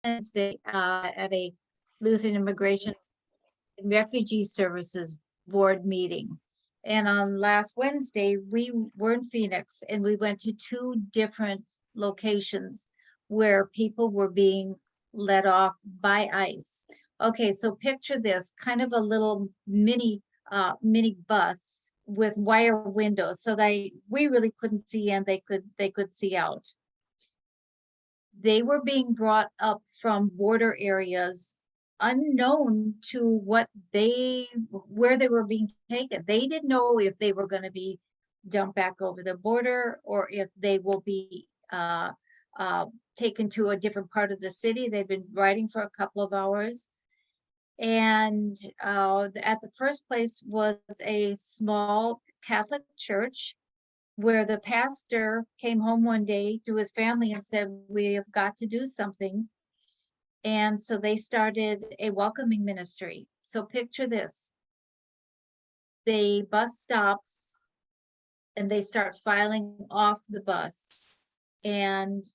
Wednesday at a Lutheran Immigration and Refugee Services Board meeting. And on last Wednesday, we were in Phoenix and we went to 2 different locations where people were being let off by ICE. Okay, so picture this, kind of a little mini bus with wire windows, so we really couldn't see in, they could see out. They were being brought up from border areas unknown to where they were being taken. They didn't know if they were going to be dumped back over the border or if they will be taken to a different part of the city. They've been riding for a couple of hours. And at the first place was a small Catholic church where the pastor came home one day to his family and said, we have got to do something. And so they started a welcoming ministry. So picture this. The bus stops and they start filing off the bus. And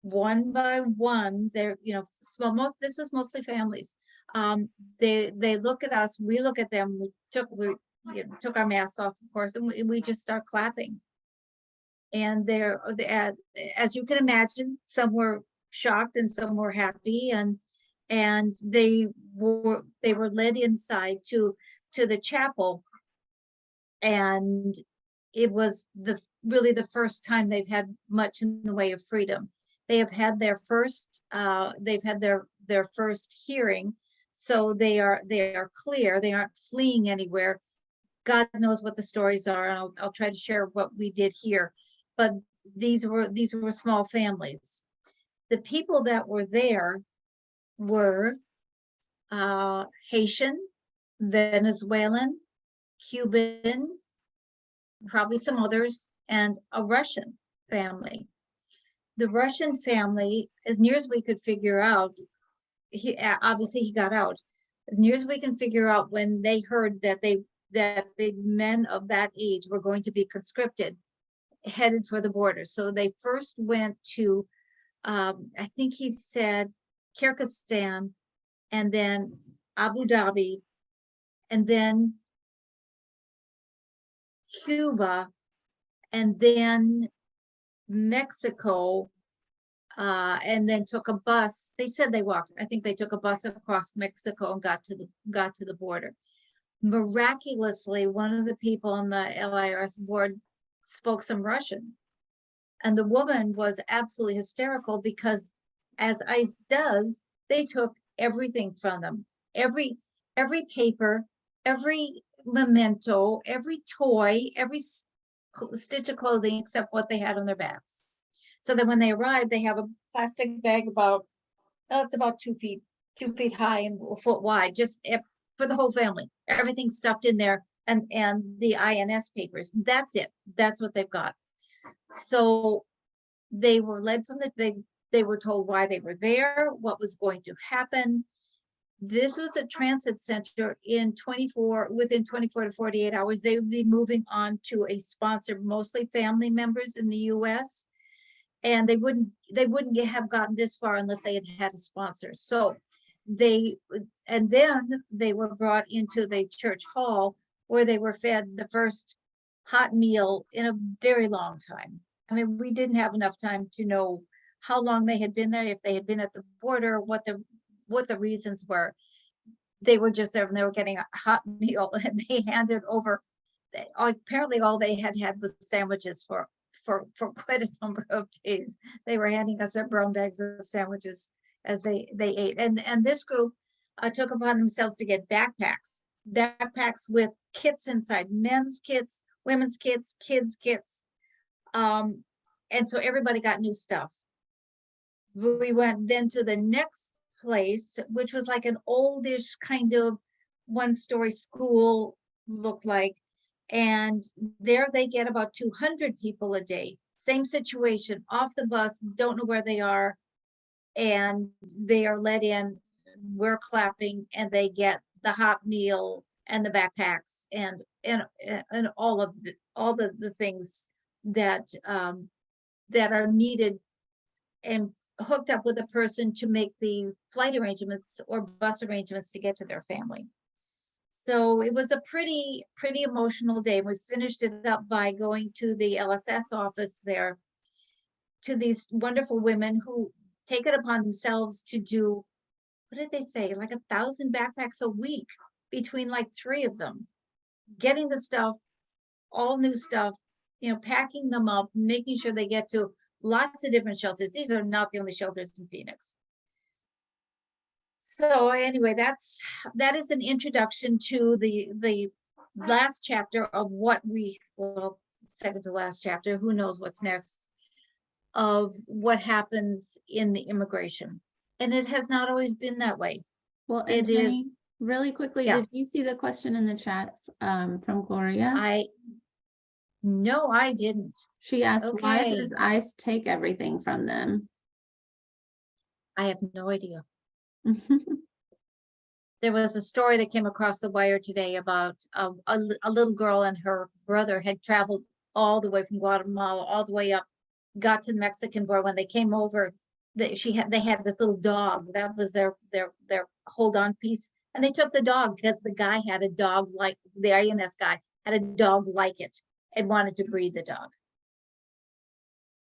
one by one, they're, this was mostly families. They look at us, we look at them, we took our masks off, of course, and we just start clapping. And as you can imagine, some were shocked and some were happy, and they were led inside to the chapel, and it was really the first time they've had much in the way of freedom. They have had their first their first hearing, so they are clear. They aren't fleeing anywhere. God knows what the stories are, and I'll try to share what we did here. But these were small families. The people that were there were Haitian, Venezuelan, Cuban, probably some others, and a Russian family. The Russian family, as near as we could figure out, he got out. As near as we can figure out, when they heard that the men of that age were going to be conscripted, headed for the border. So they first went to, I think he said, Kyrgyzstan, and then Abu Dhabi, and then Cuba, and then Mexico, and then took a bus. They said they walked. I think they took a bus across Mexico and got to the border. Miraculously, one of the people on the LIRS board spoke some Russian, and the woman was absolutely hysterical because, as ICE does, they took everything from them, every paper, every memento, every toy, every stitch of clothing except what they had on their backs. So that when they arrived, they have a plastic bag it's about 2 feet high and a foot wide, just for the whole family. Everything stuffed in there, and the INS papers. That's it. That's what they've got. So they were led from they were told why they were there, what was going to happen. This was a transit center. Within 24 to 48 hours, they would be moving on to a sponsor, mostly family members in the US. And they wouldn't have gotten this far unless they had had a sponsor. So then they were brought into the church hall, where they were fed the first hot meal in a very long time. I mean, we didn't have enough time to know how long they had been there, if they had been at the border, what the reasons were. They were just there and they were getting a hot meal, and they handed over, apparently all they had was sandwiches for quite a number of days. They were handing us brown bags of sandwiches as they ate. And this group took upon themselves to get backpacks with kits inside, men's kits, women's kits, kids' kits. And so everybody got new stuff. We went then to the next place, which was like an oldish kind of one-story school, looked like. And there they get about 200 people a day. Same situation, off the bus, don't know where they are, and they are let in. We're clapping, and they get the hot meal and the backpacks and all the things that are needed and hooked up with a person to make the flight arrangements or bus arrangements to get to their family. So it was a pretty emotional day. We finished it up by going to the LSS office there, to these wonderful women who take it upon themselves to do, what did they say, like 1,000 backpacks a week between like 3 of them, getting the stuff, all new stuff, packing them up, making sure they get to lots of different shelters. These are not the only shelters in Phoenix. So anyway, that is an introduction to the last chapter of what second to last chapter, who knows what's next, of what happens in the immigration. And it has not always been that way. Well, and It Jenny, is, really quickly, yeah. did you see the question in the chat from Gloria? No, I didn't. She asked, why Okay. does ICE take everything from them? I have no idea. There was a story that came across the wire today about a little girl and her brother had traveled all the way from Guatemala, all the way up, got to the Mexican border. When they came over, they had this little dog. That was their hold on piece. And they took the dog because the guy had a dog, like the INS guy had a dog like it and wanted to breed the dog.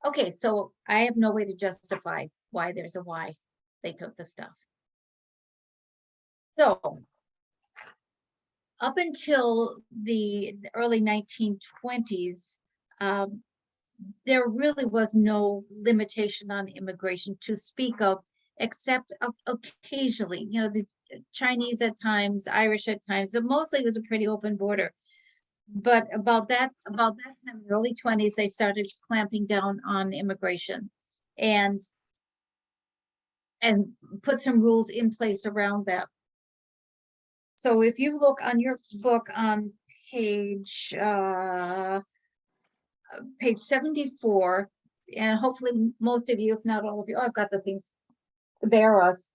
Okay, so I have no way to justify why there's a why they took the stuff. So up until the early 1920s, there really was no limitation on immigration to speak of, except occasionally, the Chinese at times, Irish at times, but mostly it was a pretty open border. But about that time, in the early 20s, they started clamping down on immigration and put some rules in place around that. So if you look on your book on page 74, and hopefully most of you, if not all of you, I've got the things to bear us.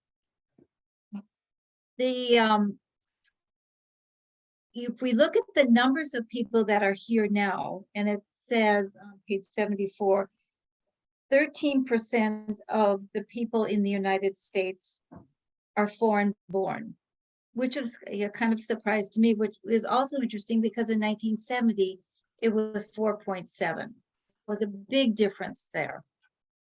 If we look at the numbers of people that are here now, and it says on page 74, 13% of the people in the United States are foreign born, which is a kind of surprise to me, which is also interesting because in 1970, it was 4.7. Was a big difference there.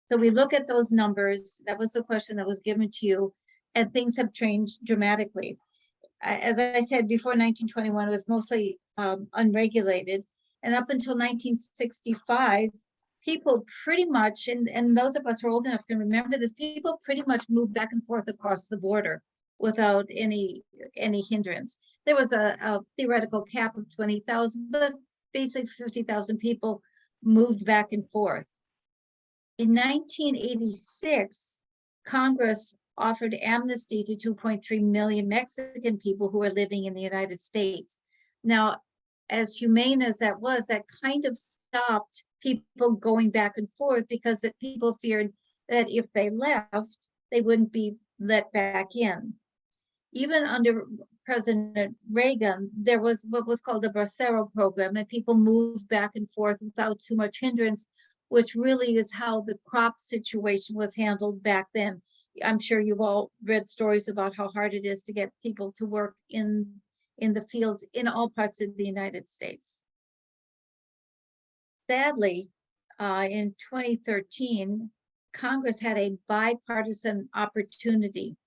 So we look at those numbers. That was the question that was given to you, and things have changed dramatically. As I said before, 1921 was mostly unregulated, and up until 1965, people pretty much, and those of us who are old enough can remember this, people pretty much moved back and forth across the border without any hindrance. There was a theoretical cap of 20,000, but basically 50,000 people moved back and forth. In 1986, Congress offered amnesty to 2.3 million Mexican people who are living in the United States. Now, as humane as that was, that kind of stopped people going back and forth because people feared that if they left, they wouldn't be let back in. Even under President Reagan, there was what was called the Bracero program, and people moved back and forth without too much hindrance, which really is how the crop situation was handled back then. I'm sure you've all read stories about how hard it is to get people to work in the fields in all parts of the United States. Sadly, in 2013, Congress had a bipartisan opportunity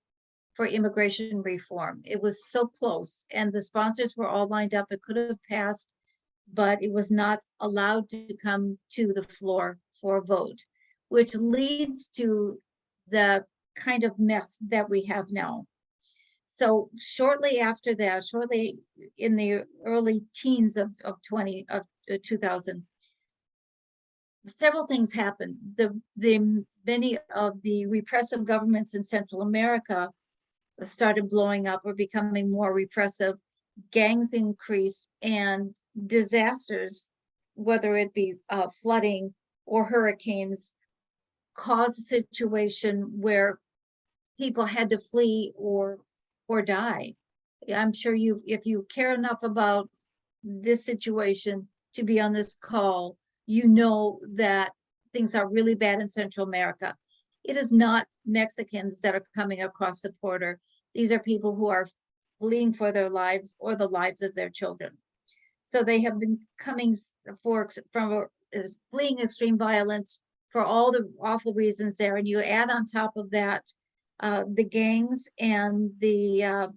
for immigration reform. It was so close, and the sponsors were all lined up. It could have passed, but it was not allowed to come to the floor for a vote, which leads to the kind of mess that we have now. So shortly after that, shortly in the early teens of 2000, several things happened. Many of the repressive governments in Central America started blowing up or becoming more repressive. Gangs increased, and disasters, whether it be flooding or hurricanes, caused a situation where people had to flee or die. I'm sure if you care enough about this situation to be on this call, you know that things are really bad in Central America. It is not Mexicans that are coming across the border. These are people who are fleeing for their lives or the lives of their children. So they have been coming from fleeing extreme violence for all the awful reasons there. And you add on top of that the gangs and the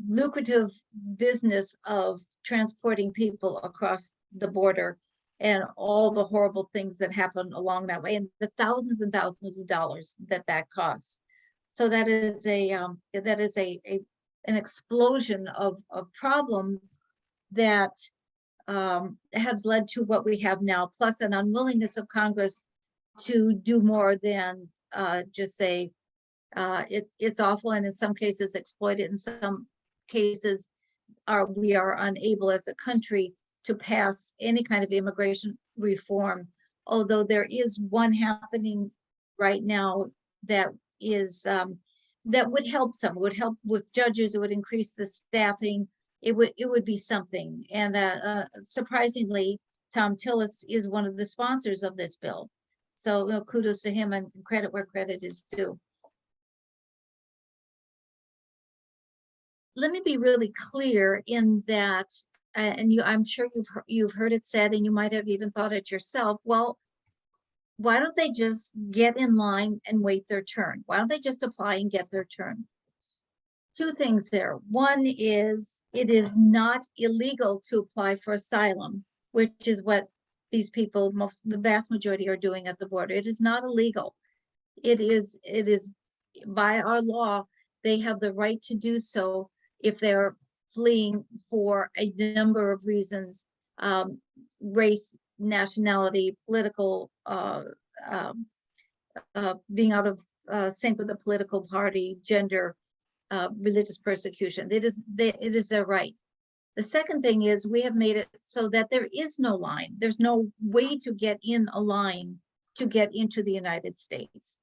lucrative business of transporting people across the border and all the horrible things that happen along that way and the thousands and thousands of dollars that costs. So that is an explosion of problems that has led to what we have now, plus an unwillingness of Congress to do more than just say it's awful, and in some cases exploit it. In some cases, we are unable as a country to pass any kind of immigration reform. Although there is one happening right now that is that would help some. It would help with judges. It would increase the staffing. It would be something. And surprisingly, Tom Tillis is one of the sponsors of this bill. So kudos to him and credit where credit is due. Let me be really clear in that, and I'm sure you've heard it said, and you might have even thought it yourself. Well, why don't they just get in line and wait their turn? Why don't they just apply and get their turn? Two things there. One is it is not illegal to apply for asylum, which is what these people, the vast majority, are doing at the border. It is not illegal. It is by our law, they have the right to do so if they're fleeing for a number of reasons, race, nationality, political, being out of sync with the political party, gender, religious persecution. It is their right. The second thing is we have made it so that there is no line. There's no way to get in a line to get into the United States.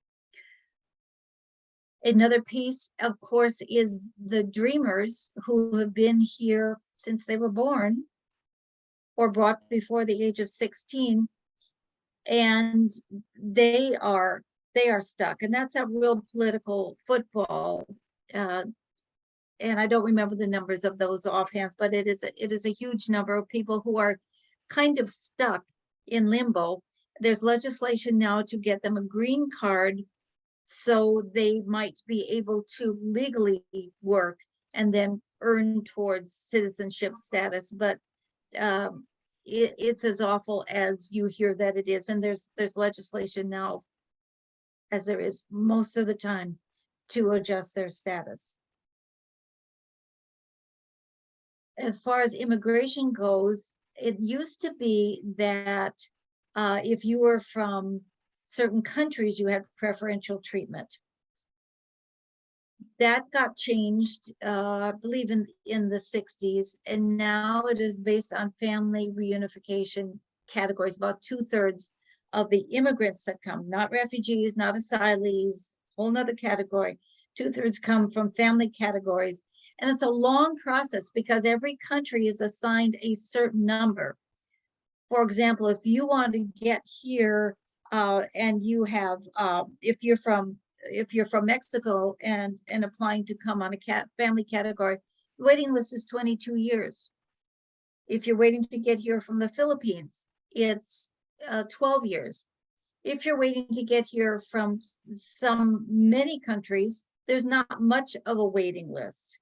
Another piece, of course, is the dreamers who have been here since they were born or brought before the age of 16, and they are stuck. And that's a real political football. And I don't remember the numbers of those offhand, but it is a huge number of people who are kind of stuck in limbo. There's legislation now to get them a green card so they might be able to legally work and then earn towards citizenship status. But it's as awful as you hear that it is. And there's legislation now, as there is most of the time, to adjust their status. As far as immigration goes, it used to be that if you were from certain countries, you had preferential treatment. That got changed, I believe in the 60s, and now it is based on family reunification categories. About 2/3 of the immigrants that come, not refugees, not asylees, whole nother category, 2/3 come from family categories. And it's a long process because every country is assigned a certain number. For example, if you want to get here and you have, if you're from Mexico and applying to come on a family category, the waiting list is 22 years. If you're waiting to get here from the Philippines, it's 12 years. If you're waiting to get here from many countries, there's not much of a waiting list.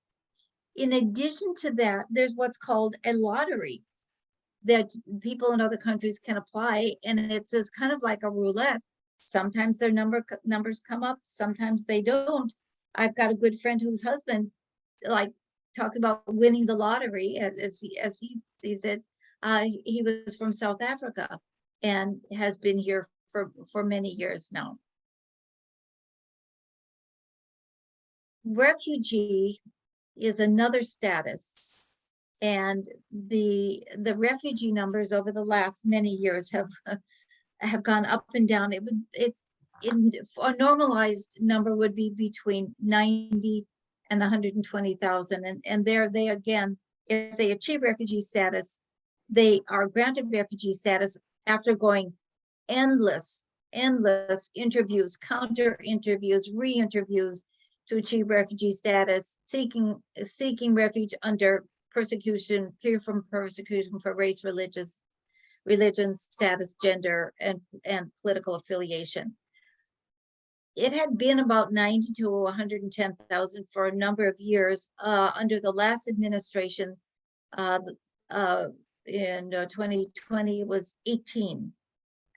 In addition to that, there's what's called a lottery that people in other countries can apply, and it's kind of like a roulette. Sometimes their numbers come up, sometimes they don't. I've got a good friend whose husband, talk about winning the lottery as he sees it. He was from South Africa and has been here for many years now. Refugee is another status. And the refugee numbers over the last many years have gone up and down. A normalized number would be between 90 and 120,000. And there they again, if they achieve refugee status, they are granted refugee status after going endless endless interviews, counter interviews, re-interviews to achieve refugee status, seeking refuge under persecution, fear from persecution for race, religion, status, gender, and political affiliation. It had been about 90 to 110,000 for a number of years. Under the last administration, in 2020 was 18.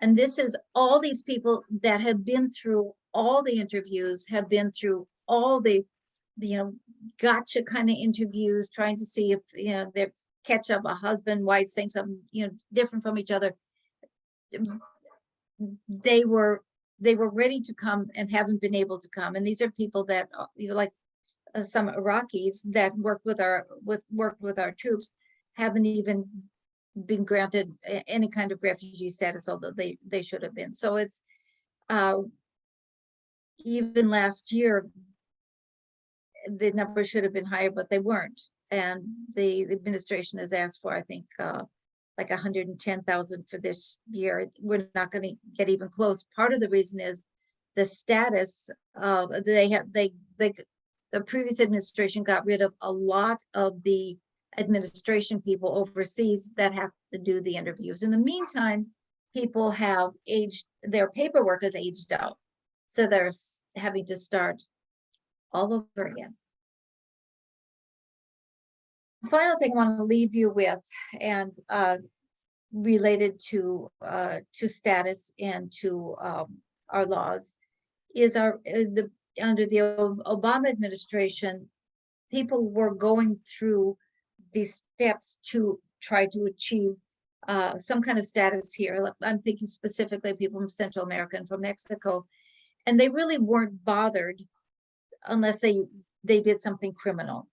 And this is all these people that have been through all the interviews, have been through all the gotcha kind of interviews, trying to see if, they catch up a husband, wife saying something, different from each other. They were ready to come and haven't been able to come. And these are people that, like some Iraqis that worked with our troops, haven't even been granted any kind of refugee status, although they should have been. So it's even last year, the number should have been higher, but they weren't. And the administration has asked for, I think, like 110,000 for this year. We're not going to get even close. Part of the reason is the status of the previous administration got rid of a lot of the administration people overseas that have to do the interviews. In the meantime, people have aged, their paperwork has aged out. So they're having to start all over again. The final thing I want to leave you with, and related to status and to our laws, is under the Obama administration, people were going through these steps to try to achieve some kind of status here. I'm thinking specifically of people from Central America and from Mexico, and they really weren't bothered unless they did something criminal,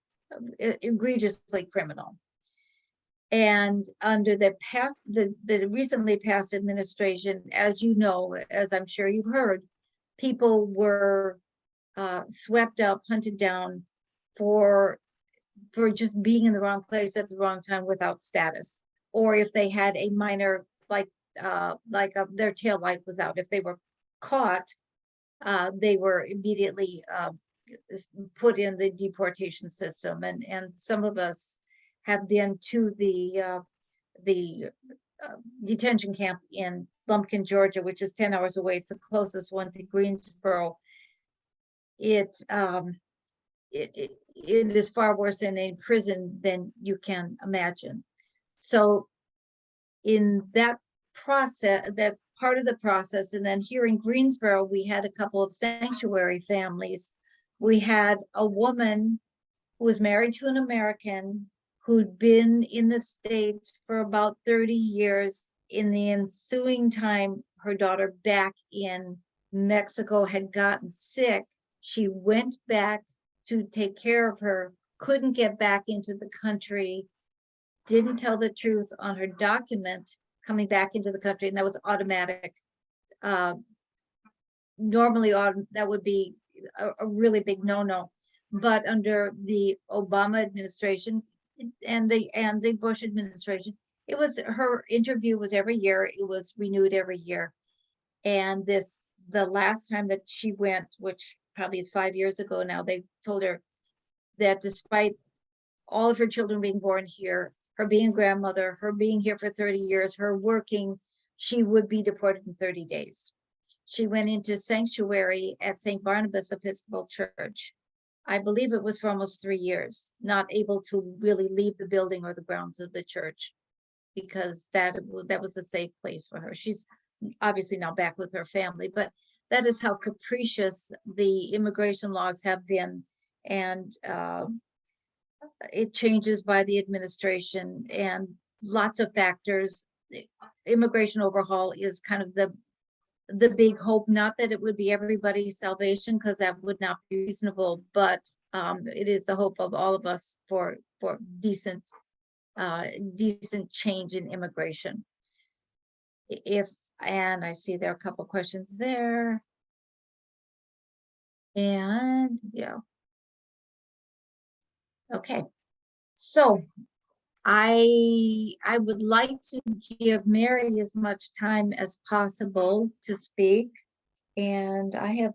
egregiously criminal. And under the recently passed administration, as you know, as I'm sure you've heard, people were swept up, hunted down for just being in the wrong place at the wrong time without status, or if they had a minor, their tail light was out. If they were caught, they were immediately put in the deportation system. And some of us have been to the detention camp in Lumpkin, Georgia, which is 10 hours away. It's the closest one to Greensboro. It is far worse in a prison than you can imagine. So in that process, that's part of the process. And then here in Greensboro, we had a couple of sanctuary families. We had a woman who was married to an American who'd been in the States for about 30 years. In the ensuing time, her daughter back in Mexico had gotten sick. She went back to take care of her, couldn't get back into the country, didn't tell the truth on her document coming back into the country, and that was automatic. Normally, that would be a really big no-no, but under the Obama administration and the Bush administration, it was, her interview was every year. It was renewed every year. And the last time that she went, which probably is 5 years ago now, they told her that despite all of her children being born here, her being a grandmother, her being here for 30 years, her working, she would be deported in 30 days. She went into sanctuary at St. Barnabas Episcopal Church. I believe it was for almost 3 years, not able to really leave the building or the grounds of the church, because that was a safe place for her. She's obviously now back with her family, but that is how capricious the immigration laws have been. And it changes by the administration and lots of factors. Immigration overhaul is kind of the big hope, not that it would be everybody's salvation, because that would not be reasonable, but it is the hope of all of us for decent change in immigration. And I see there are a couple questions there. And yeah. Okay. So I would like to give Mary as much time as possible to speak. And I have,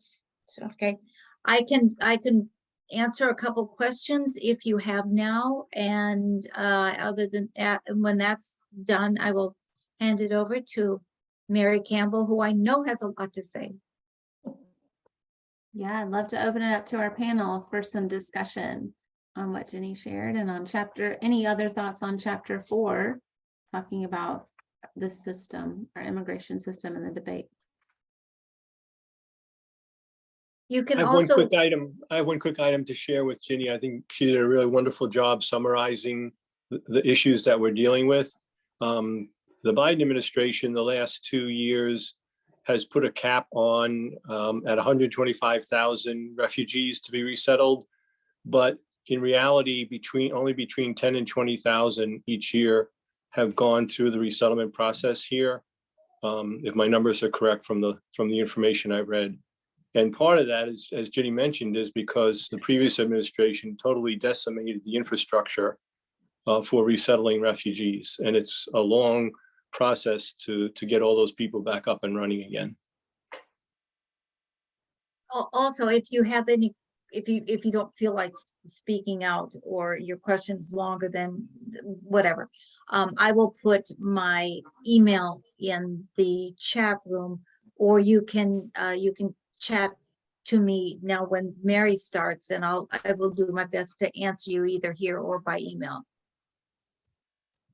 okay, I can answer a couple questions if you have now. And other than that, when that's done, I will hand it over to Mary Campbell, who I know has a lot to say. Yeah, I'd love to open it up to our panel for some discussion on what Jenny shared and on any other thoughts on chapter 4, talking about the system, our immigration system and the debate. You can I have also, one quick item to share with Ginny. I think she did a really wonderful job summarizing the issues that we're dealing with. The Biden administration, the last 2 years, has put a cap on at 125,000 refugees to be resettled. But in reality, only between 10 and 20,000 each year have gone through the resettlement process here, if my numbers are correct from the information I read. And part of that is, as Ginny mentioned, is because the previous administration totally decimated the infrastructure for resettling refugees. And it's a long process to get all those people back up and running again. also, if you have any, if you don't feel like speaking out or your question is longer than whatever, I will put my email in the chat room, or you can chat to me now when Mary starts, and I will do my best to answer you either here or by email.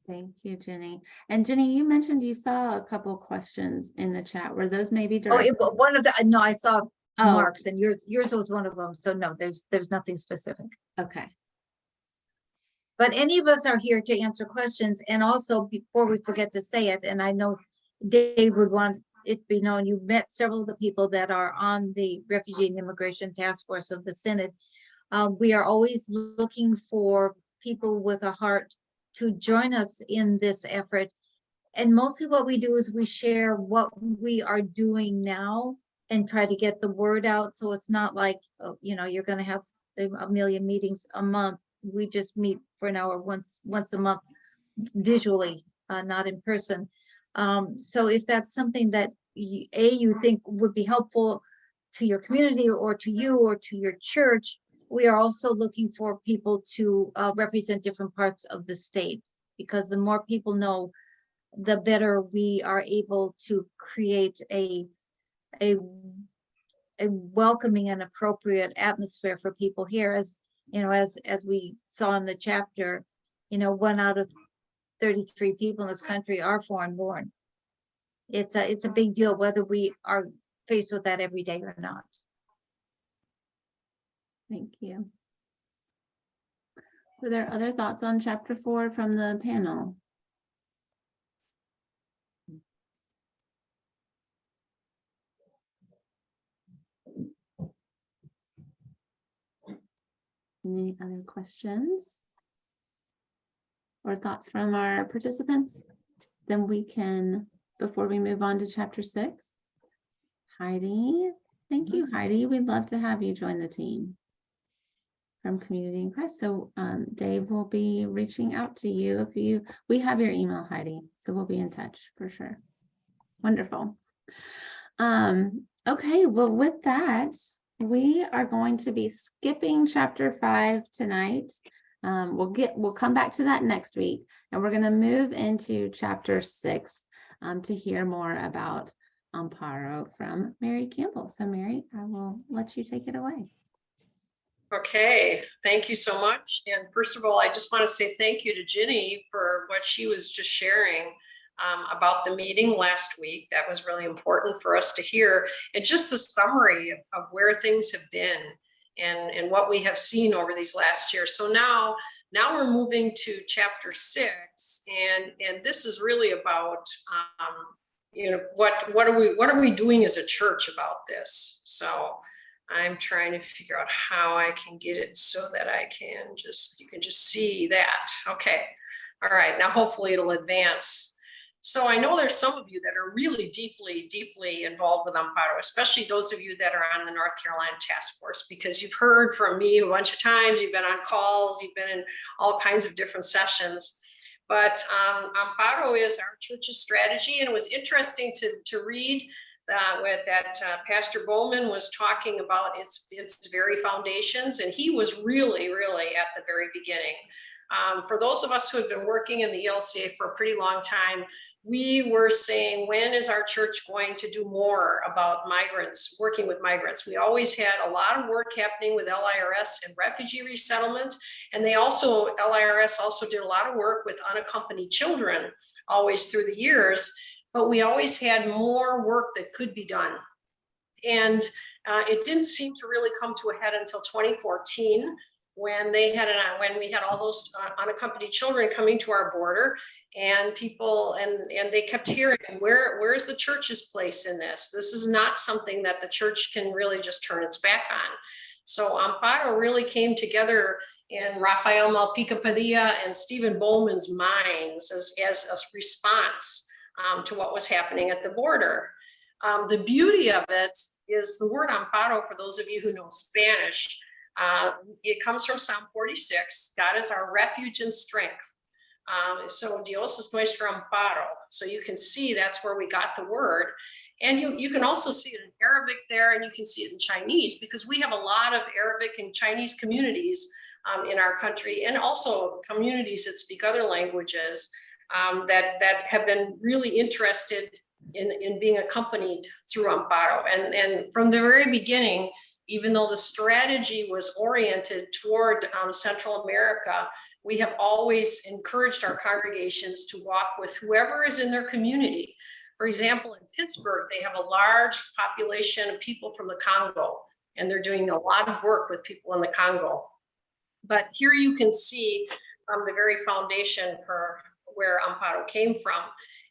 Thank you, Jenny. And Jenny, you mentioned you saw a couple questions in the chat. Were those maybe direct? One of the, no, I saw Oh, Mark's, and yours was one of them. So no, there's nothing specific. okay. But any of us are here to answer questions. And also, before we forget to say it, and I know Dave would want it to be known, you met several of the people that are on the Refugee and Immigration Task Force of the Synod. We are always looking for people with a heart to join us in this effort. And mostly what we do is we share what we are doing now and try to get the word out. So it's not like, you're going to have a million meetings a month. We just meet for an hour once a month visually, not in person. So if that's something that you think would be helpful to your community or to you or to your church, we are also looking for people to represent different parts of the state, because the more people know, the better we are able to create a welcoming and appropriate atmosphere for people here. As you know, as we saw in the chapter, 1 out of 33 people in this country are foreign born. It's a big deal whether we are faced with that every day or not. Thank you. Were there other thoughts on chapter 4 from the panel? Any other questions or thoughts from our participants? Then we can, before we move on to chapter 6, Heidi. Thank you, Heidi. We'd love to have you join the team from Community in Christ. So Dave will be reaching out to you we have your email, Heidi, so we'll be in touch for sure. Wonderful. Okay, well, with that, we are going to be skipping chapter 5 tonight. We'll come back to that next week, and we're going to move into chapter 6 to hear more about AMMPARO from Mary Campbell. So Mary, I will let you take it away. Okay, thank you so much. And first of all, I just want to say thank you to Ginny for what she was just sharing about the meeting last week. That was really important for us to hear, and just the summary of where things have been and what we have seen over these last years. So now we're moving to chapter 6, and this is really about what are we doing as a church about this. So I'm trying to figure out how I can get it so that you can just see that. Okay. All right. Now, hopefully it'll advance. So I know there's some of you that are really deeply, deeply involved with AMMPARO, especially those of you that are on the North Carolina Task Force, because you've heard from me a bunch of times, you've been on calls, you've been in all kinds of different sessions. But AMMPARO is our church's strategy, and it was interesting to read with that Pastor Bowman was talking about its very foundations, and he was really at the very beginning. For those of us who have been working in the ELCA for a pretty long time, we were saying, when is our church going to do more about migrants, working with migrants? We always had a lot of work happening with LIRS and refugee resettlement. And LIRS also did a lot of work with unaccompanied children always through the years, but we always had more work that could be done. And it didn't seem to really come to a head until 2014, when we had all those unaccompanied children coming to our border, and people, and they kept hearing, where's the church's place in this? This is not something that the church can really just turn its back on. So AMMPARO really came together in Rafael Malpica Padilla and Stephen Bowman's minds as a response to what was happening at the border. The beauty of it is the word AMMPARO, for those of you who know Spanish, it comes from Psalm 46. God is our refuge and strength. So Dios es nuestro amparo. So you can see that's where we got the word. And you can also see it in Arabic there, and you can see it in Chinese, because we have a lot of Arabic and Chinese communities in our country, and also communities that speak other languages that have been really interested in being accompanied through AMMPARO. And from the very beginning, even though the strategy was oriented toward Central America, we have always encouraged our congregations to walk with whoever is in their community. For example, in Pittsburgh, they have a large population of people from the Congo, and they're doing a lot of work with people in the Congo. But here you can see the very foundation for where AMMPARO came from.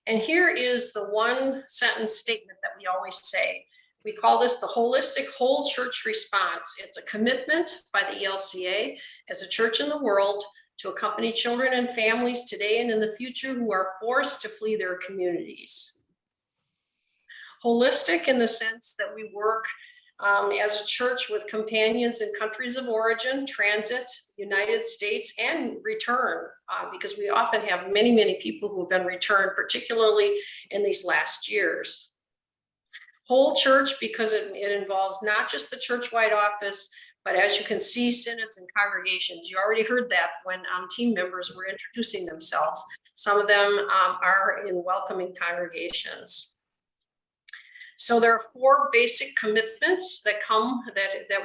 And here is the one sentence statement that we always say. We call this the holistic whole church response. It's a commitment by the ELCA as a church in the world to accompany children and families today and in the future who are forced to flee their communities. Holistic in the sense that we work as a church with companions in countries of origin, transit, United States, and return, because we often have many people who have been returned, particularly in these last years. Whole church, because it involves not just the church-wide office, but as you can see, synods and congregations. You already heard that when team members were introducing themselves. Some of them are in welcoming congregations. So there are 4 basic commitments that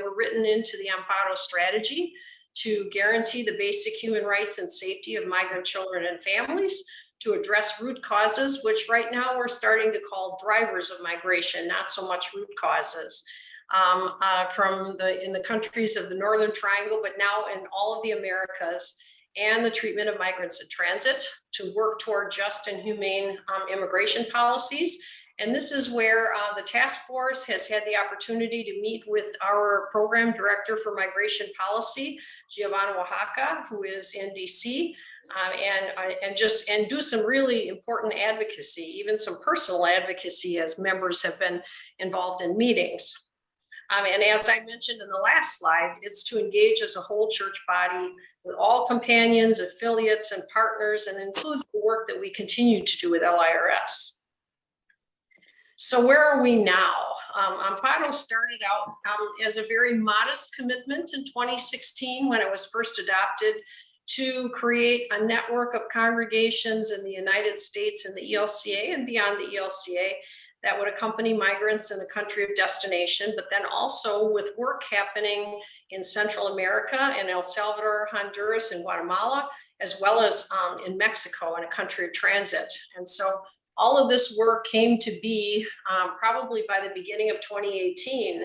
were written into the AMMPARO strategy to guarantee the basic human rights and safety of migrant children and families, to address root causes, which right now we're starting to call drivers of migration, not so much root causes, in the countries of the Northern Triangle, but now in all of the Americas, and the treatment of migrants in transit, to work toward just and humane immigration policies. And this is where the task force has had the opportunity to meet with our program director for migration policy, Giovanna Oaxaca, who is in DC, and do some really important advocacy, even some personal advocacy, as members have been involved in meetings. And as I mentioned in the last slide, it's to engage as a whole church body with all companions, affiliates, and partners, and includes the work that we continue to do with LIRS. So where are we now? AMMPARO started out as a very modest commitment in 2016 when it was first adopted, to create a network of congregations in the United States and the ELCA and beyond the ELCA that would accompany migrants in the country of destination, but then also with work happening in Central America, in El Salvador, Honduras, and Guatemala, as well as in Mexico, in a country of transit. And so all of this work came to be probably by the beginning of 2018.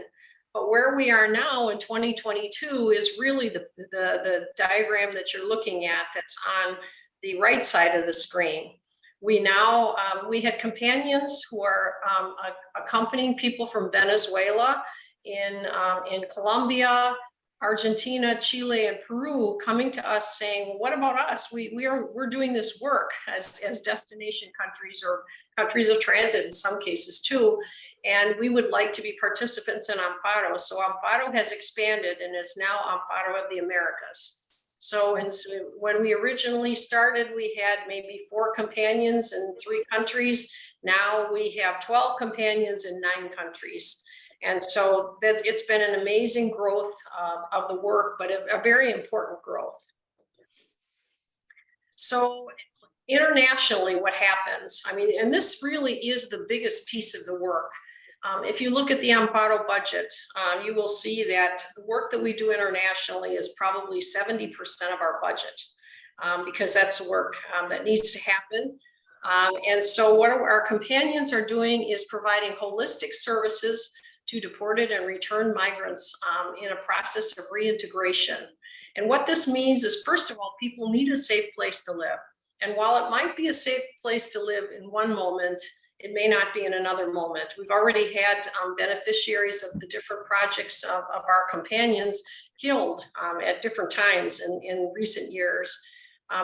But where we are now in 2022 is really the diagram that you're looking at that's on the right side of the screen. We now, we had companions who are accompanying people from Venezuela, in Colombia, Argentina, Chile, and Peru, coming to us saying, what about us? We're doing this work as destination countries, or countries of transit in some cases too. And we would like to be participants in AMMPARO. So AMMPARO has expanded and is now AMMPARO of the Americas. So, when we originally started, we had maybe 4 companions in 3 countries. Now we have 12 companions in 9 countries. And so it's been an amazing growth of the work, but a very important growth. So internationally, what happens? I mean, and this really is the biggest piece of the work. If you look at the AMMPARO budget, you will see that the work that we do internationally is probably 70% of our budget, because that's the work that needs to happen. And so what our companions are doing is providing holistic services to deported and returned migrants in a process of reintegration. And what this means is, first of all, people need a safe place to live. And while it might be a safe place to live in one moment, it may not be in another moment. We've already had beneficiaries of the different projects of our companions killed at different times in recent years.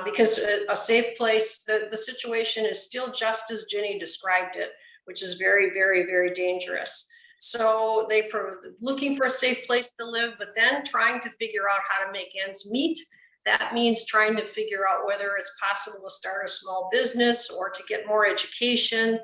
Because a safe place, the situation is still just as Ginny described it, which is very, very, very dangerous. So they looking for a safe place to live, but then trying to figure out how to make ends meet. That means trying to figure out whether it's possible to start a small business or to get more education,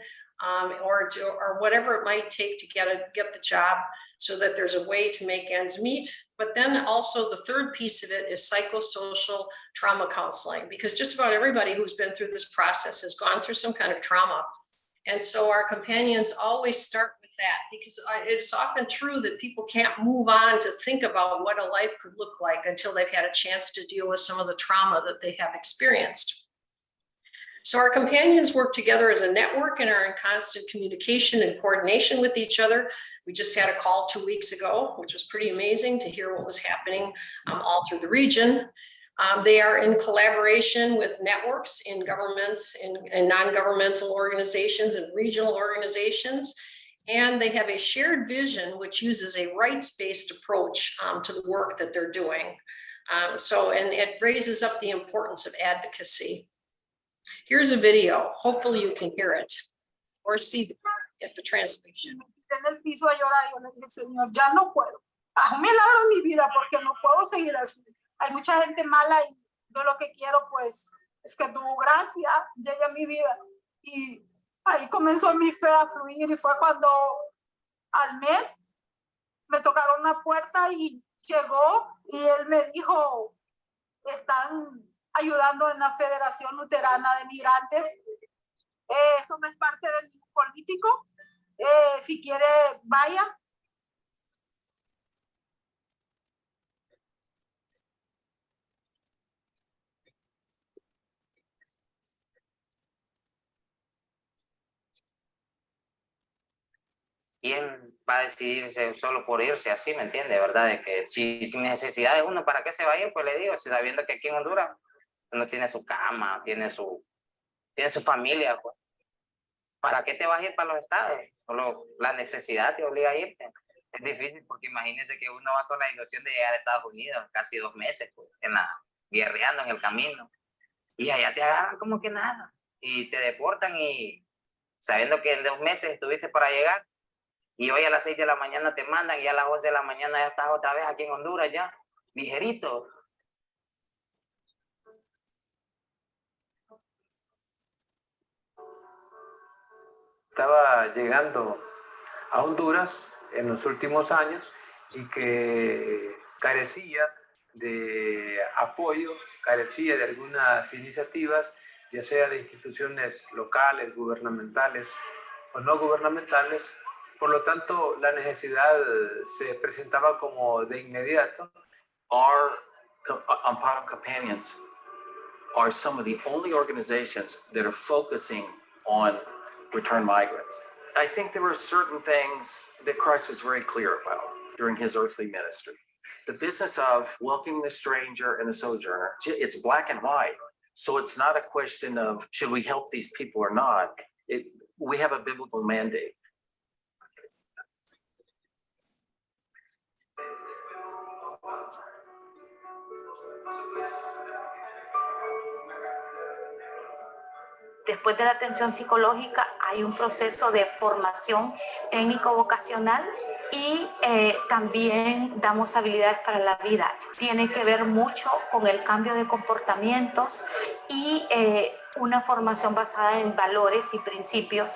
or whatever it might take to get the job, so that there's a way to make ends meet. But then also the third piece of it is psychosocial trauma counseling, because just about everybody who's been through this process has gone through some kind of trauma. And so our companions always start with that, because it's often true that people can't move on to think about what a life could look like until they've had a chance to deal with some of the trauma that they have experienced. So our companions work together as a network and are in constant communication and coordination with each other. We just had a call 2 weeks ago, which was pretty amazing to hear what was happening all through the region. They are in collaboration with networks in governments and non-governmental organizations and regional organizations. And they have a shared vision which uses a rights-based approach to the work that they're doing. And it raises up the importance of advocacy. Here's a video. Hopefully you can hear it or see the translation. En el piso a llorar, yo le dije, Señor, ya no puedo. Haz un milagro en mi vida porque no puedo seguir así. Hay mucha gente mala y yo lo que quiero pues es que tu gracia llegue a mi vida. Y ahí comenzó mi fe a fluir, y fue cuando al mes me tocaron una puerta y llegó y él me dijo, están ayudando en la Federación Luterana de Migrantes. Esto no es parte de ningún político. Si quiere, vaya. ¿Quién va a decidirse solo por irse así, me entiende, verdad? De que si sin necesidad de uno, ¿para qué se va a ir? Pues le digo, si sabiendo que aquí en Honduras uno tiene su cama, tiene su familia, pues. ¿Para qué te vas a ir para los estados? Solo la necesidad te obliga a irte. Es difícil porque imagínense que uno va con la ilusión de llegar a Estados Unidos casi 2 meses, pues, guerreando en el camino. Y allá te agarran como que nada. Y te deportan y sabiendo que en 2 meses estuviste para llegar, y hoy a las 6 de la mañana te mandan y a las 11 de la mañana ya estás otra vez aquí en Honduras ya, ligerito. Estaba llegando a Honduras en los últimos años y que carecía de apoyo, carecía de algunas iniciativas, ya sea de instituciones locales, gubernamentales o no gubernamentales. Por lo tanto, la necesidad se presentaba como de inmediato. Our AMMPARO companions are some of the only organizations that are focusing on returned migrants. I think there were certain things that Christ was very clear about during his earthly ministry. The business of welcoming the stranger and the sojourner, it's black and white. So it's not a question of should we help these people or not. We have a biblical mandate. Después de la atención psicológica hay un proceso de formación técnico-vocacional Y también damos habilidades para la vida. Tiene que ver mucho con el cambio de comportamientos y una formación basada en valores y principios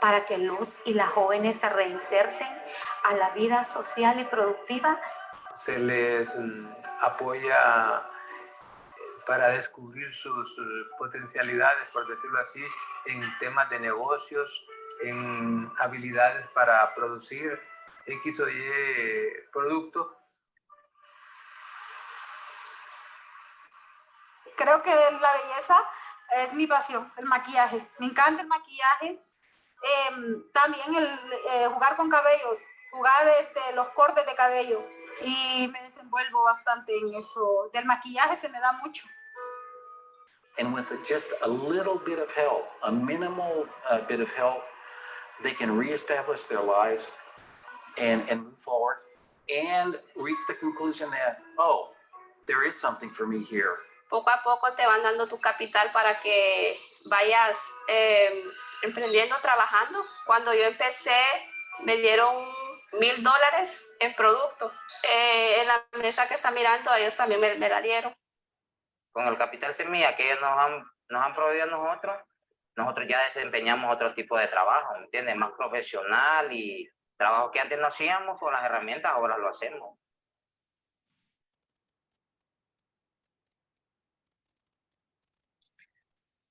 para que los y las jóvenes se reinserten a la vida social y productiva. Se les apoya para descubrir sus potencialidades, por decirlo así, en temas de negocios, en habilidades para producir X o Y producto. Creo que la belleza es mi pasión, el maquillaje. Me encanta el maquillaje. También el jugar con cabellos, jugar los cortes de cabello. Y me desenvuelvo bastante en eso. Del maquillaje se me da mucho. And with just a little bit of help, a minimal bit of help, they can reestablish their lives and move forward and reach the conclusion that, oh, there is something for me here. Poco a poco te van dando tu capital para que vayas emprendiendo, trabajando. Cuando yo empecé, me dieron $1,000 en producto. En la mesa que está mirando, ellos también me la dieron. Con el capital semilla que ellos nos han proveído a nosotros ya desempeñamos otro tipo de trabajo, ¿me entiendes? Más profesional y trabajo que antes no hacíamos con las herramientas, ahora lo hacemos.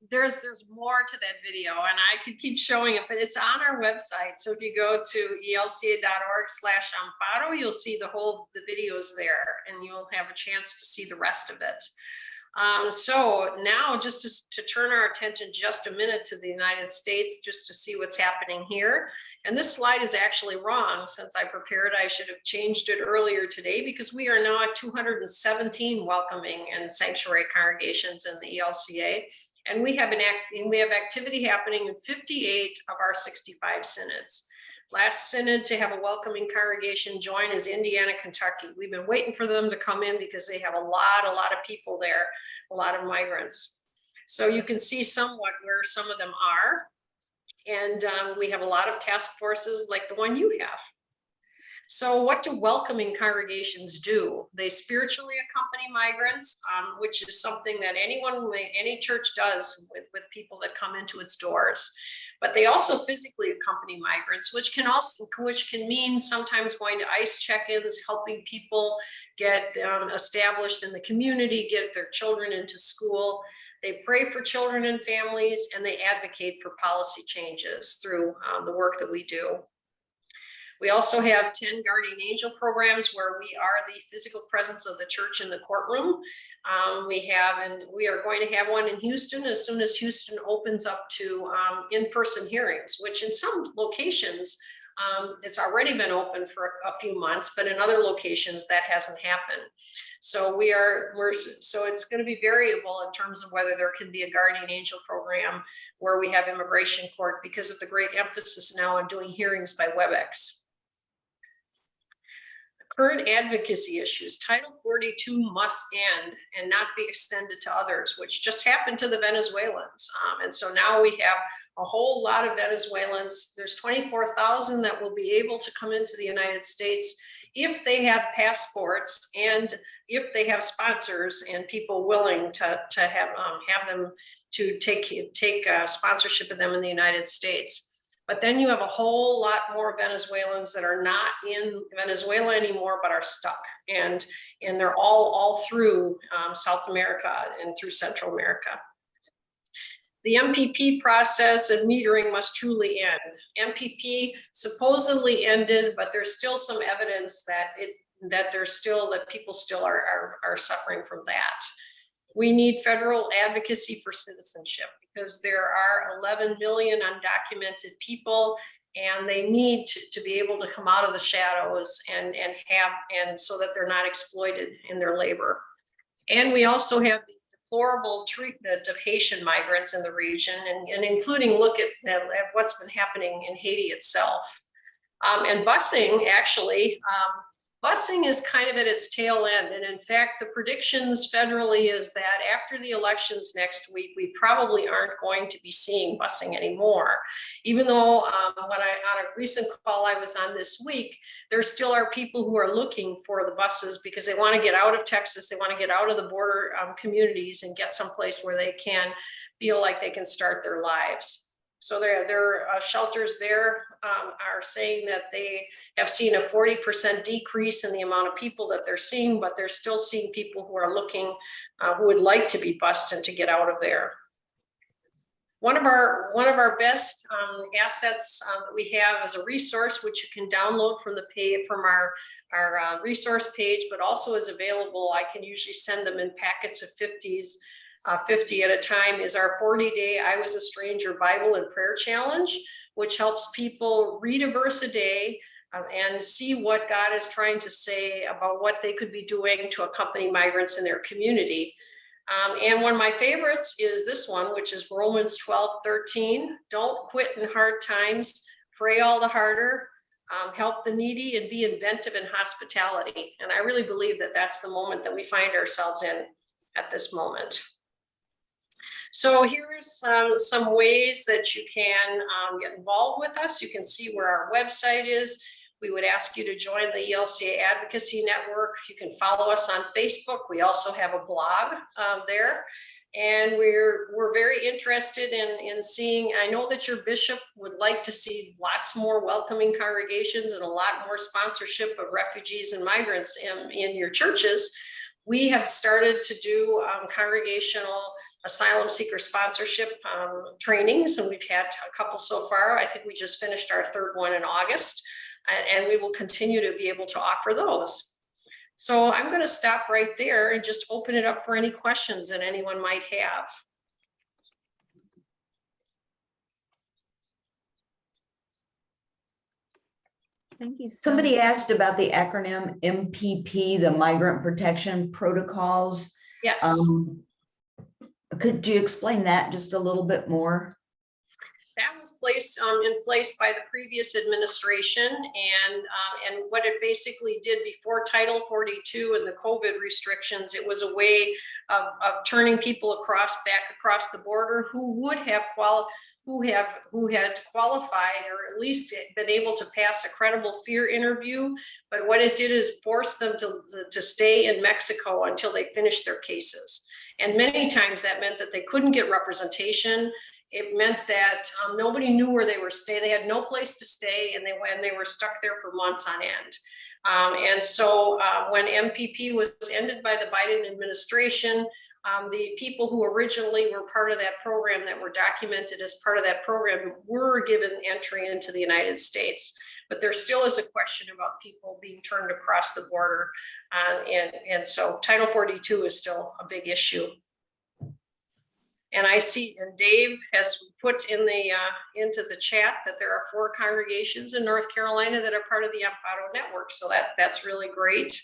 There's more to that video, and I could keep showing it, but it's on our website. So if you go to elca.org/amparo, you'll see the videos there, and you'll have a chance to see the rest of it. So now just to turn our attention just a minute to the United States, just to see what's happening here. And this slide is actually wrong. Since I prepared, I should have changed it earlier today, because we are now at 217 welcoming and sanctuary congregations in the ELCA. And we have activity happening in 58 of our 65 synods. Last synod to have a welcoming congregation join is Indiana, Kentucky. We've been waiting for them to come in because they have a lot of people there, a lot of migrants. So you can see somewhat where some of them are. And we have a lot of task forces like the one you have. So what do welcoming congregations do? They spiritually accompany migrants, which is something that any church does with people that come into its doors. But they also physically accompany migrants, which can mean sometimes going to ICE check-ins, helping people get established in the community, get their children into school. They pray for children and families, and they advocate for policy changes through the work that we do. We also have 10 guardian angel programs where we are the physical presence of the church in the courtroom. We are going to have one in Houston as soon as Houston opens up to in-person hearings, which in some locations, it's already been open for a few months, but in other locations that hasn't happened. So so it's going to be variable in terms of whether there can be a guardian angel program where we have immigration court, because of the great emphasis now on doing hearings by WebEx. Current advocacy issues. Title 42 must end and not be extended to others, which just happened to the Venezuelans. And so now we have a whole lot of Venezuelans. There's 24,000 that will be able to come into the United States if they have passports and if they have sponsors and people willing to have them to take sponsorship of them in the United States. But then you have a whole lot more Venezuelans that are not in Venezuela anymore, but are stuck. And they're all through South America and through Central America. The MPP process of metering must truly end. MPP supposedly ended, but there's still some evidence that people still are suffering from that. We need federal advocacy for citizenship, because there are 11 million undocumented people, and they need to be able to come out of the shadows and so that they're not exploited in their labor. And we also have the deplorable treatment of Haitian migrants in the region, and including look at what's been happening in Haiti itself. And busing, actually, busing is kind of at its tail end. And in fact, the predictions federally is that after the elections next week, we probably aren't going to be seeing busing anymore. Even though on a recent call I was on this week, there still are people who are looking for the buses because they want to get out of Texas. They want to get out of the border communities and get someplace where they can feel like they can start their lives. So their shelters there are saying that they have seen a 40% decrease in the amount of people that they're seeing, but they're still seeing people who are looking, who would like to be bused and to get out of there. One of our best assets that we have as a resource, which you can download from the page from our resource page, but also is available. I can usually send them in packets of 50 at a time, is our 40-day I Was a Stranger Bible and Prayer Challenge, which helps people read a verse a day and see what God is trying to say about what they could be doing to accompany migrants in their community. And one of my favorites is this one, which is Romans 12:13. Don't quit in hard times, pray all the harder, help the needy, and be inventive in hospitality. And I really believe that that's the moment that we find ourselves in at this moment. So here's some ways that you can get involved with us. You can see where our website is. We would ask you to join the ELCA Advocacy Network. You can follow us on Facebook. We also have a blog there. And we're very interested in seeing, I know that your bishop would like to see lots more welcoming congregations and a lot more sponsorship of refugees and migrants in your churches. We have started to do congregational asylum seeker sponsorship trainings, and we've had a couple so far. I think we just finished our third one in August, and we will continue to be able to offer those. So I'm going to stop right there and just open it up for any questions that anyone might have. Thank you. Somebody asked about the acronym MPP, the Migrant Protection Protocols. Yes. Could you explain that just a little bit more? That was placed in place by the previous administration, and what it basically did before Title 42 and the COVID restrictions, it was a way of turning people back across the border who had qualified or at least been able to pass a credible fear interview. But what it did is force them to stay in Mexico until they finished their cases. And many times that meant that they couldn't get representation. It meant that nobody knew where they were staying. They had no place to stay, and they were stuck there for months on end. And so when MPP was ended by the Biden administration, the people who originally were part of that program, that were documented as part of that program, were given entry into the United States. But there still is a question about people being turned across the border. And so Title 42 is still a big issue. And I see, and Dave has put in into the chat that there are 4 congregations in North Carolina that are part of the AMMPARO network. So that's really great.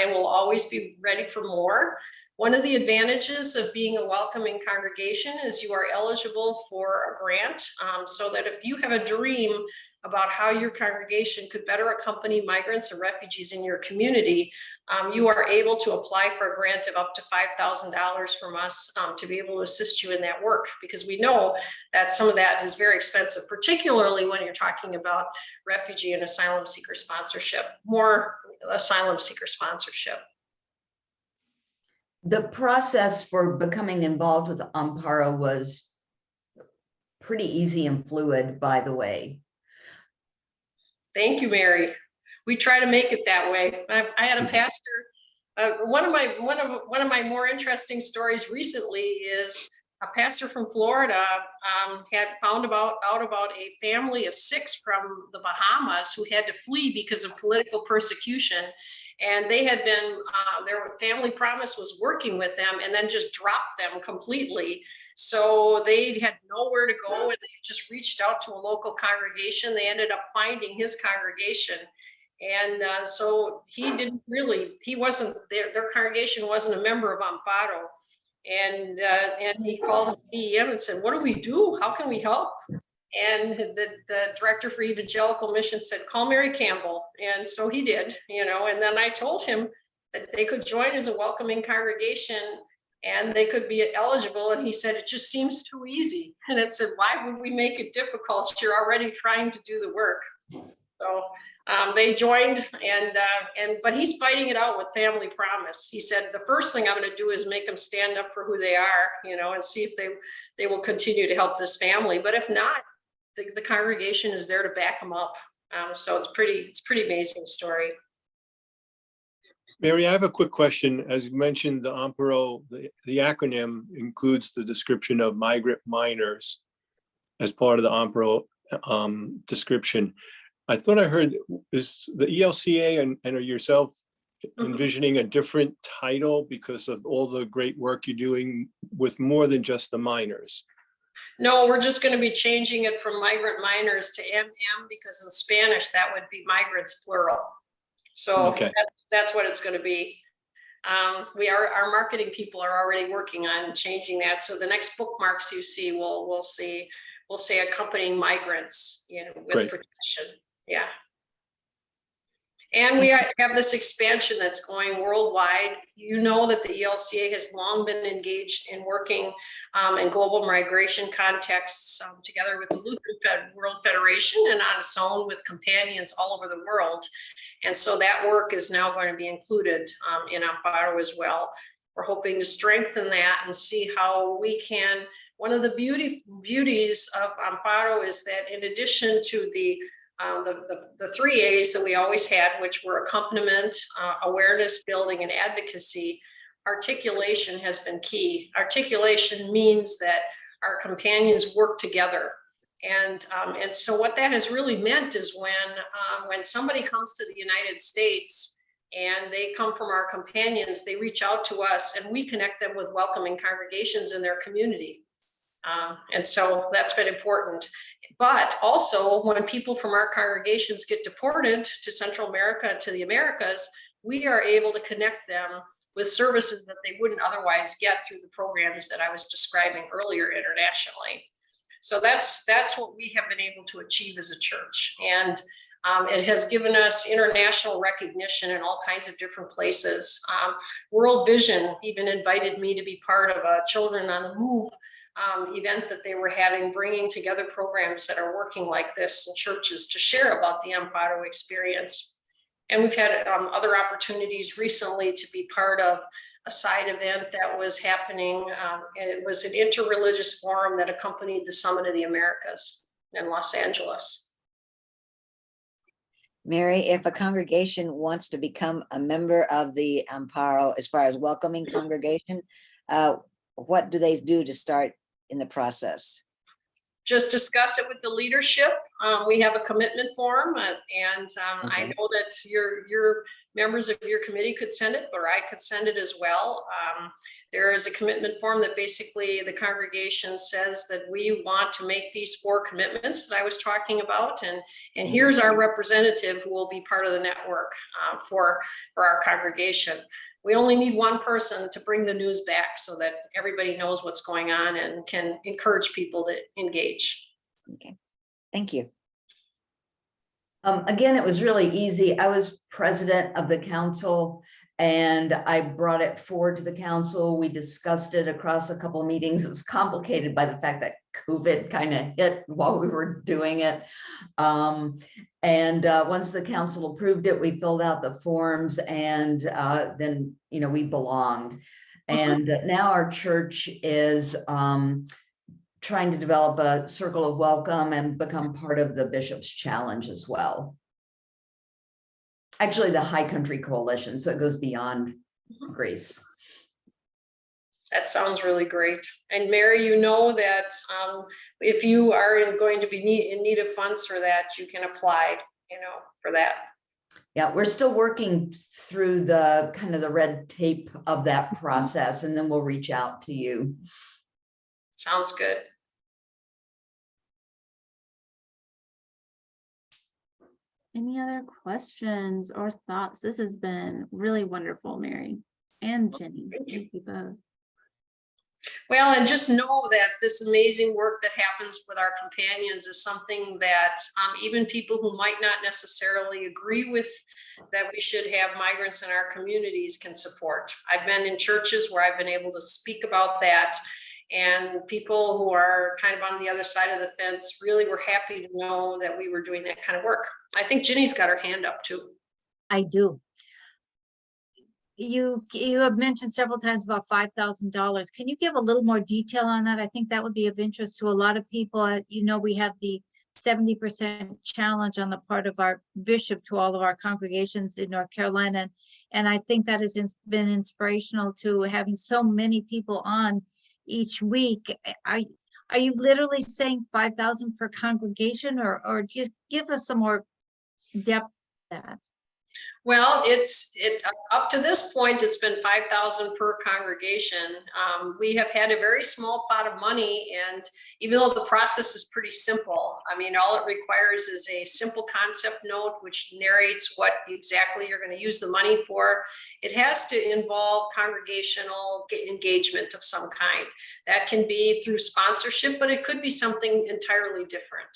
And we'll always be ready for more. One of the advantages of being a welcoming congregation is you are eligible for a grant, so that if you have a dream about how your congregation could better accompany migrants and refugees in your community, you are able to apply for a grant of up to $5,000 from us to be able to assist you in that work, because we know that some of that is very expensive, particularly when you're talking about refugee and asylum seeker sponsorship, more asylum seeker sponsorship. The process for becoming involved with AMMPARO was pretty easy and fluid, by the way. Thank you, Mary. We try to make it that way. I had a pastor. One of my more interesting stories recently is a pastor from Florida had found out about a family of 6 from the Bahamas who had to flee because of political persecution. And they had been, their family promise was working with them, and then just dropped them completely. So they had nowhere to go, and they just reached out to a local congregation. They ended up finding his congregation. And so he wasn't, their congregation wasn't a member of AMMPARO. And he called the BEM and said, what do we do? How can we help? And the director for evangelical mission said, call Mary Campbell. And so he did, and then I told him that they could join as a welcoming congregation and they could be eligible. And he said, it just seems too easy. And it said, why would we make it difficult? You're already trying to do the work. So they joined but he's fighting it out with Family Promise. He said, the first thing I'm going to do is make them stand up for who they are, and see if they will continue to help this family. But if not, the congregation is there to back them up. So it's pretty amazing story. Mary, I have a quick question. As you mentioned, the AMMPARO, the acronym includes the description of migrant minors as part of the AMMPARO description. I thought I heard, is the ELCA and yourself envisioning a different title because of all the great work you're doing with more than just the minors? No, we're just going to be changing it from migrant minors to MM, because in Spanish that would be migrants plural. So Okay. that's what it's going to be. Our marketing people are already working on changing that. So the next bookmarks you see will say accompanying migrants, with Great. protection. Yeah. And we have this expansion that's going worldwide. You know that the ELCA has long been engaged in working in global migration contexts together with the Lutheran World Federation and on its own with companions all over the world. And so that work is now going to be included in AMMPARO as well. We're hoping to strengthen that and see how we can. One of the beauties of AMMPARO is that in addition to the 3 A's that we always had, which were accompaniment, awareness building, and advocacy, articulation has been key. Articulation means that our companions work together. And so what that has really meant is when somebody comes to the United States and they come from our companions, they reach out to us and we connect them with welcoming congregations in their community. And so that's been important. But also when people from our congregations get deported to Central America, to the Americas, we are able to connect them with services that they wouldn't otherwise get through the programs that I was describing earlier internationally. So that's what we have been able to achieve as a church. And it has given us international recognition in all kinds of different places. World Vision even invited me to be part of a Children on the Move event that they were having, bringing together programs that are working like this in churches to share about the AMMPARO experience. And we've had other opportunities recently to be part of a side event that was happening. It was an interreligious forum that accompanied the Summit of the Americas in Los Angeles. Mary, if a congregation wants to become a member of the AMMPARO, as far as welcoming congregation, what do they do to start in the process? Just discuss it with the leadership. We have a commitment form, and I know that your members of your committee could send it, or I could send it as well. There is a commitment form that basically the congregation says that we want to make these 4 commitments that I was talking about, and here's our representative who will be part of the network for our congregation. We only need one person to bring the news back so that everybody knows what's going on and can encourage people to engage. Okay, thank you. Again, it was really easy. I was president of the council and I brought it forward to the council. We discussed it across a couple of meetings. It was complicated by the fact that COVID kind of hit while we were doing it. Once the council approved it, we filled out the forms and then, we belonged. And now our church is trying to develop a circle of welcome and become part of the Bishop's Challenge as well. Actually, the High Country Coalition, so it goes beyond Greece. That sounds really great. And Mary, you know that if you are going to be in need of funds for that, you can apply, for that. Yeah, we're still working through the kind of the red tape of that process, and then we'll reach out to you. Sounds good. Any other questions or thoughts? This has been really wonderful, Mary and Jenny. Thank you both. Well, and just know that this amazing work that happens with our companions is something that even people who might not necessarily agree with that we should have migrants in our communities can support. I've been in churches where I've been able to speak about that, and people who are kind of on the other side of the fence really were happy to know that we were doing that kind of work. I think Ginny's got her hand up too. I do. You have mentioned several times about $5,000. Can you give a little more detail on that? I think that would be of interest to a lot of people. You know, we have the 70% challenge on the part of our bishop to all of our congregations in North Carolina. And I think that has been inspirational to having so many people on each week. Are you literally saying 5,000 per congregation, or just give us some more depth to that? Well, up to this point, it's been 5,000 per congregation. We have had a very small pot of money, and even though the process is pretty simple, I mean, all it requires is a simple concept note which narrates what exactly you're going to use the money for. It has to involve congregational engagement of some kind. That can be through sponsorship, but it could be something entirely different.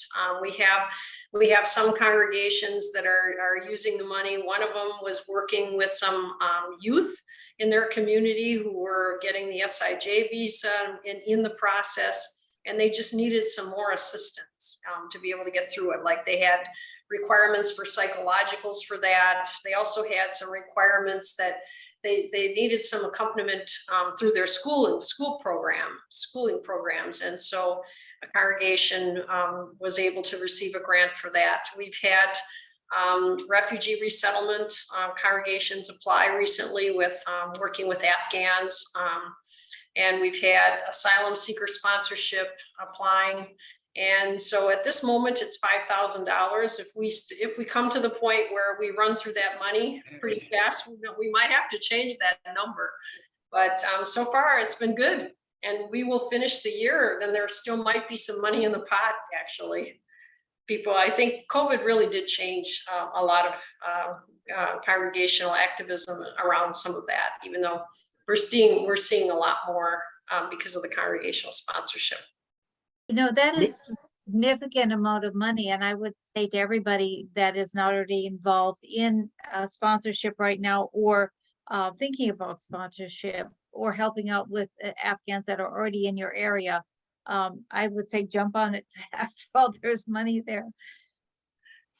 We have some congregations that are using the money. One of them was working with some youth in their community who were getting the SIJ visa in the process, and they just needed some more assistance to be able to get through it. Like they had requirements for psychologicals for that. They also had some requirements that they needed some accompaniment through their schooling programs. And so a congregation was able to receive a grant for that. We've had refugee resettlement congregations apply recently with working with Afghans. And we've had asylum seeker sponsorship applying. And so at this moment, it's $5,000. If we come to the point where we run through that money pretty fast, we might have to change that number. But so far, it's been good. And we will finish the year, then there still might be some money in the pot, actually. I think COVID really did change a lot of congregational activism around some of that, even though we're seeing a lot more because of the congregational sponsorship. You know, that is a significant amount of money. And I would say to everybody that is not already involved in sponsorship right now, or thinking about sponsorship, or helping out with Afghans that are already in your area, I would say jump on it fast while there's money there.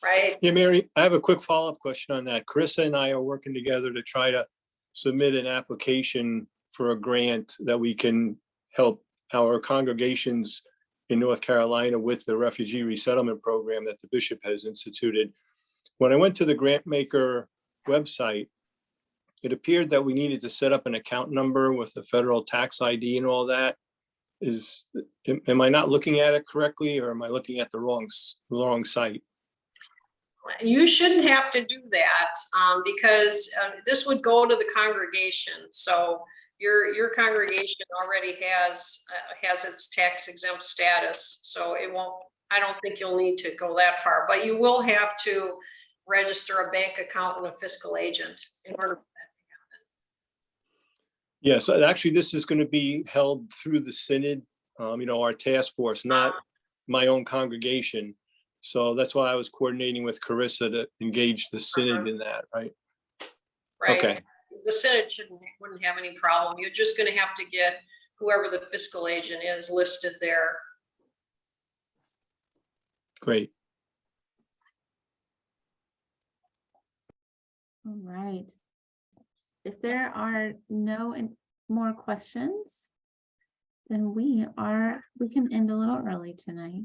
Right. Yeah, Mary, I have a quick follow-up question on that. Carissa and I are working together to try to submit an application for a grant that we can help our congregations in North Carolina with the refugee resettlement program that the bishop has instituted. When I went to the grant maker website, it appeared that we needed to set up an account number with the federal tax ID and all that. Am I not looking at it correctly, or am I looking at the wrong site? You shouldn't have to do that because this would go to the congregation. So your congregation already has its tax exempt status. So I don't think you'll need to go that far, but you will have to register a bank account and a fiscal agent in order for that to happen. Yes, actually, this is going to be held through the Synod, our task force, not my own congregation. So that's why I was coordinating with Carissa to engage the Synod in that, right? Right. Okay. The Synod wouldn't have any problem. You're just going to have to get whoever the fiscal agent is listed there. Great. All right. If there are no more questions, then we can end a little early tonight.